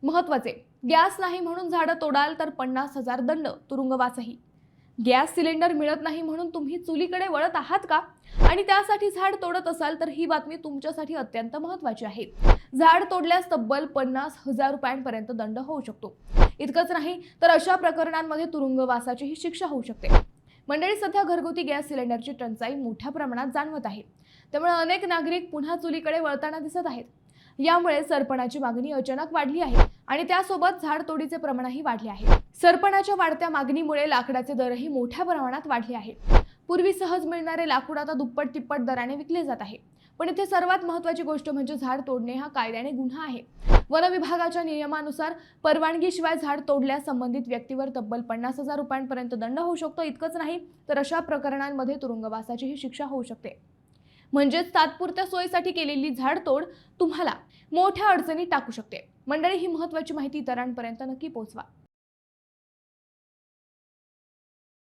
महत्वाचे, गॅस नाही म्हणून झाडं तोडाल तर 50,000 दंड, तुरुंगवासही. गॅस सिलेंडर मिळत नाही म्हणून तुम्ही चुलीकडे वळत आहात का? आणि त्यासाठी झाड तोडत असाल तर ही बातमी तुमच्यासाठी अत्यंत महत्त्वाची आहे. झाड तोडल्यास तब्बल 50,000 रुपयांपर्यंत दंड होऊ शकतो. इतकंच नाही तर अशा प्रकरणांमध्ये तुरुंगवासाचीही शिक्षा होऊ शकते. मंडळी, सध्या घरगुती गॅस सिलेंडरची टंचाई मोठ्या प्रमाणात जाणवत आहे. त्यामुळे अनेक नागरिक पुन्हा चुलीकडे वळताना दिसत आहेत. यामुळे सरपणाची मागणी अचानक वाढली आहे आणि त्यासोबत झाडतोडीचे प्रमाणही वाढले आहे. सरपणाच्या वाढत्या मागणीमुळे लाकडाचे दरही मोठ्या प्रमाणात वाढले आहेत. पूर्वी सहज मिळणारे लाकूड आता दुप्पट तिप्पट दराने विकले जात आहे. पण इथे सर्वात महत्त्वाची गोष्ट म्हणजे झाड तोडणे हा कायद्याने गुन्हा आहे. वन विभागाच्या नियमानुसार परवानगीशिवाय झाड तोडल्यास संबंधित व्यक्तीवर तब्बल 50,000 रुपयांपर्यंत दंड होऊ शकतो. इतकंच नाही तर अशा प्रकरणांमध्ये तुरुंगवासाचीही शिक्षा होऊ शकते. म्हणजेच तात्पुरत्या सोयीसाठी केलेली झाडतोड तुम्हाला मोठ्या अडचणीत टाकू शकते. मंडळी, ही महत्त्वाची माहिती इतरांपर्यंत नक्की पोहोचवा.